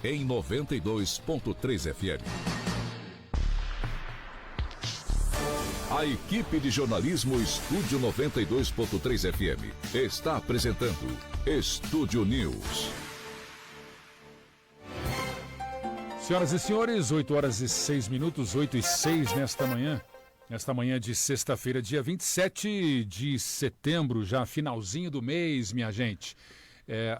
em 92.3 FM. A equipe de jornalismo Estúdio 92.3 FM está apresentando Estúdio News. Senhoras e senhores, 8 horas e 6 minutos, 8 e 6 nesta manhã de sexta-feira, dia 27 de setembro, já finalzinho do mês, minha gente.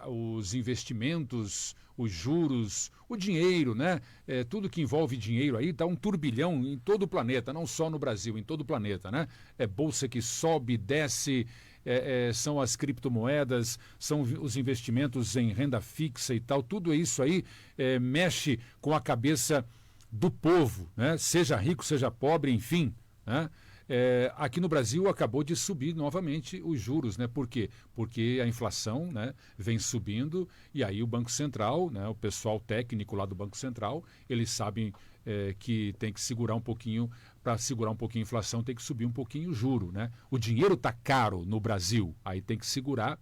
Os investimentos, os juros, o dinheiro, né? Tudo que envolve dinheiro aí dá um turbilhão em todo o planeta, não só no Brasil, em todo o planeta, né? Bolsa que sobe, desce, são as criptomoedas, são os investimentos em renda fixa e tal, tudo isso aí mexe com a cabeça do povo, né? Seja rico, seja pobre, enfim, né? Aqui no Brasil acabou de subir novamente os juros, né? Por quê? Porque a inflação, né, vem subindo e aí o Banco Central, né, o pessoal técnico lá do Banco Central, eles sabem que tem que segurar um pouquinho, para segurar um pouquinho a inflação tem que subir um pouquinho o juro, né? O dinheiro está caro no Brasil, aí tem que segurar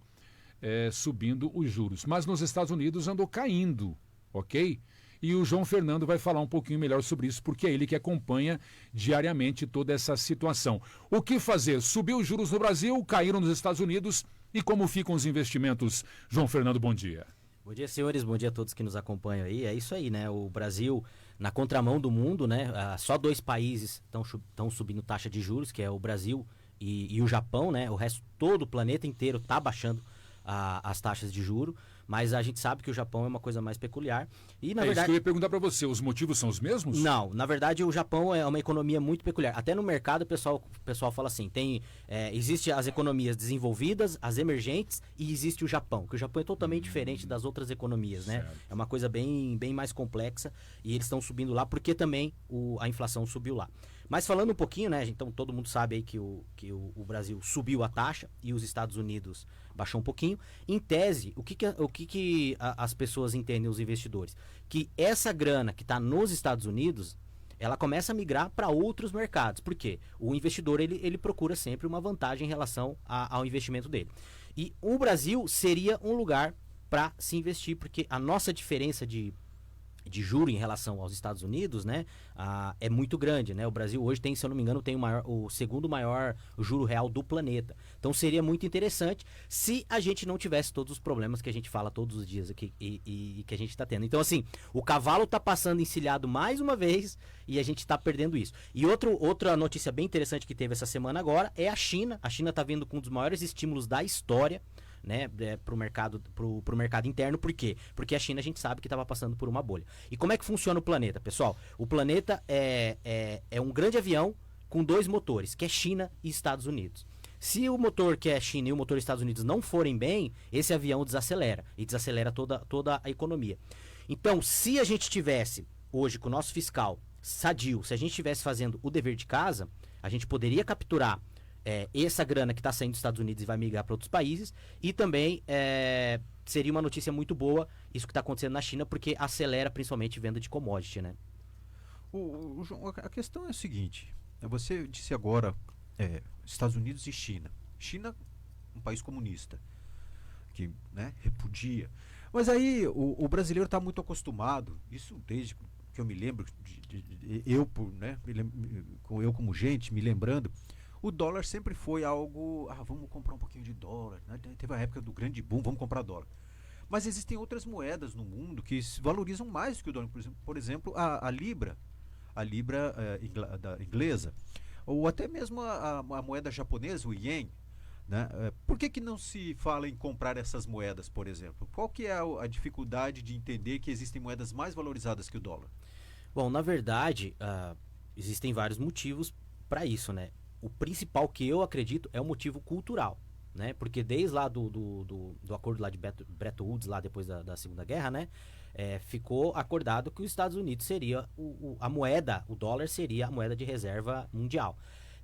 subindo os juros. Mas nos Estados Unidos andou caindo, ok? E o João Fernando vai falar um pouquinho melhor sobre isso, porque é ele que acompanha diariamente toda essa situação. O que fazer? Subiu os juros no Brasil, caíram nos Estados Unidos, e como ficam os investimentos? João Fernando, bom dia. Bom dia, senhores, bom dia a todos que nos acompanham aí. É isso aí, né? O Brasil, na contramão do mundo, né? Só 2 países estão subindo taxa de juros, que é o Brasil e o Japão, né? O resto, todo o planeta inteiro está baixando as taxas de juro, mas a gente sabe que o Japão é uma coisa mais peculiar. E, na verdade, isso que eu ia perguntar para você, os motivos são os mesmos? Não, na verdade o Japão é uma economia muito peculiar. Até no mercado o pessoal fala assim, existe as economias desenvolvidas, as emergentes, e existe o Japão, que o Japão é totalmente diferente das outras economias, né? Certo. É uma coisa bem mais complexa, e eles estão subindo lá porque também a inflação subiu lá. Mas falando um pouquinho, né, então todo mundo sabe aí que o Brasil subiu a taxa e os Estados Unidos baixou um pouquinho. Em tese, o que as pessoas entendem, os investidores? Que essa grana que está nos Estados Unidos, ela começa a migrar para outros mercados. Por quê? O investidor ele procura sempre uma vantagem em relação ao investimento dele. E o Brasil seria um lugar para se investir, porque a nossa diferença de juro em relação aos Estados Unidos, né, é muito grande, né? O Brasil hoje tem, se eu não me engano, tem o segundo maior juro real do planeta. Então seria muito interessante se a gente não tivesse todos os problemas que a gente fala todos os dias aqui e que a gente está tendo. Então, assim, o cavalo está passando encilhado mais uma vez e a gente está perdendo isso. E outra notícia bem interessante que teve essa semana agora é a China. A China está vindo com um dos maiores estímulos da história, né, pro mercado interno. Por quê? Porque a China, a gente sabe que estava passando por uma bolha. E como é que funciona o planeta, pessoal? O planeta é um grande avião com 2 motores, que é China e Estados Unidos. Se o motor que é China e o motor Estados Unidos não forem bem, esse avião desacelera, e desacelera toda a economia. Então, se a gente tivesse hoje com o nosso fiscal sadio, se a gente estivesse fazendo o dever de casa, a gente poderia capturar essa grana que está saindo dos Estados Unidos e vai migrar para outros países, e também seria uma notícia muito boa isso que está acontecendo na China, porque acelera principalmente venda de commodity, né? João, a questão é a seguinte, você disse agora Estados Unidos e China. China, um país comunista, que, né, repudia. Mas aí o brasileiro está muito acostumado, isso desde que eu me lembro, eu como gente, me lembrando, o dólar sempre foi algo, vamos comprar um pouquinho de dólar, né? Teve a época do grande boom, vamos comprar dólar. Mas existem outras moedas no mundo que se valorizam mais do que o dólar. Por exemplo, a Libra, da inglesa, ou até mesmo a moeda japonesa, o Yen, né? Por que não se fala em comprar essas moedas, por exemplo? Qual que é a dificuldade de entender que existem moedas mais valorizadas que o dólar? Bom, na verdade, existem vários motivos para isso, né? O principal que eu acredito é o motivo cultural, né? Porque desde lá do acordo lá de Bretton Woods, lá depois da Segunda Guerra, né? Ficou acordado que os Estados Unidos seria a moeda, o dólar seria a moeda de reserva mundial.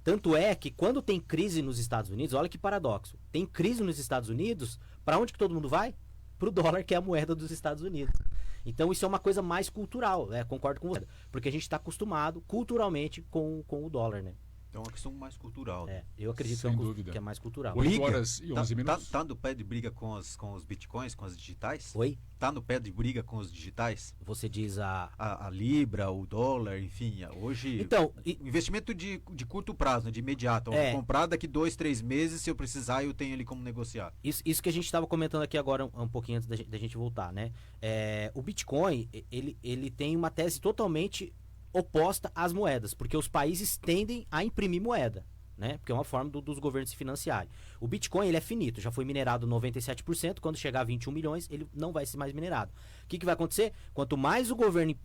Tanto é que quando tem crise nos Estados Unidos, olha que paradoxo, tem crise nos Estados Unidos, para onde que todo mundo vai? Pro dólar, que é a moeda dos Estados Unidos. Então isso é uma coisa mais cultural, concordo com você, porque a gente está acostumado culturalmente com o dólar, né? Então é uma questão mais cultural. Eu acredito Sem dúvida. que é mais cultural. 8 horas e 11 minutos. Tá no pé de briga com os bitcoins, com as digitais? Oi? Tá no pé de briga com os digitais? Você diz A Libra, o dólar, enfim, hoje... Então, investimento de curto prazo, né, de imediato. Eu vou comprar daqui 2, 3 meses, se eu precisar, eu tenho ali como negociar. Isso que a gente estava comentando aqui agora, um pouquinho antes da gente voltar, né? O Bitcoin, ele tem uma tese totalmente oposta às moedas, porque os países tendem a imprimir moeda, né? Porque é uma forma dos governos se financiarem. O Bitcoin, ele é finito, já foi minerado 97%, quando chegar a 21 milhões, ele não vai ser mais minerado. O que vai acontecer? Quanto mais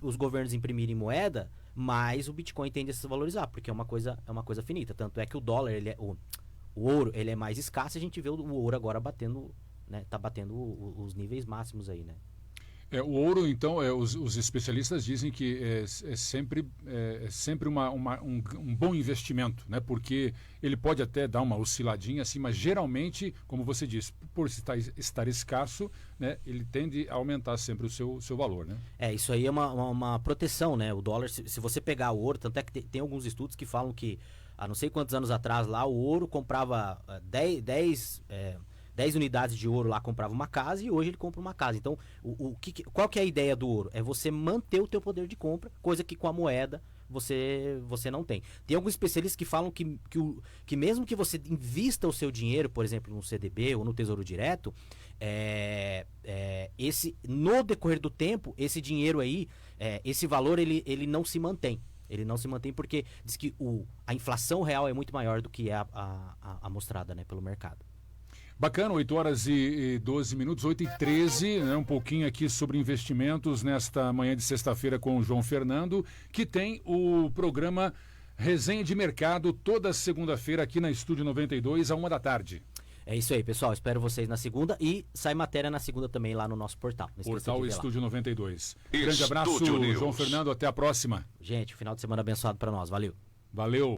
os governos imprimirem moeda, mais o Bitcoin tende a se valorizar, porque é uma coisa finita. Tanto é que o dólar, o ouro, ele é mais escasso, a gente vê o ouro agora batendo, né? Tá batendo os níveis máximos aí, né? O ouro, então, os especialistas dizem que é sempre um bom investimento, né? Porque ele pode até dar uma osciladinha assim, mas geralmente, como você disse, por estar escasso, né, ele tende a aumentar sempre o seu valor, né? Isso aí é uma proteção, né? O dólar, se você pegar o ouro, tanto é que tem alguns estudos que falam que, há não sei quantos anos atrás lá, o ouro comprava 10 unidades de ouro lá, comprava uma casa, e hoje ele compra uma casa. Então, qual que é a ideia do ouro? É você manter o teu poder de compra, coisa que com a moeda você não tem. Tem alguns especialistas que falam que mesmo que você invista o seu dinheiro, por exemplo, no CDB ou no Tesouro Direto, no decorrer do tempo, esse dinheiro aí, esse valor, ele não se mantém. Ele não se mantém porque diz que a inflação real é muito maior do que é a mostrada, né, pelo mercado. Bacana, 8 horas e 12 minutos, 8 e 13, né, um pouquinho aqui sobre investimentos nesta manhã de sexta-feira com o João Fernando, que tem o programa Resenha de Mercado toda segunda-feira aqui na Estúdio 92, à 1 da tarde. É isso aí, pessoal. Espero vocês na segunda e sai matéria na segunda também lá no nosso portal. Portal Estúdio 92. Grande abraço, João Fernando. Até a próxima. Gente, final de semana abençoado para nós. Valeu. Valeu.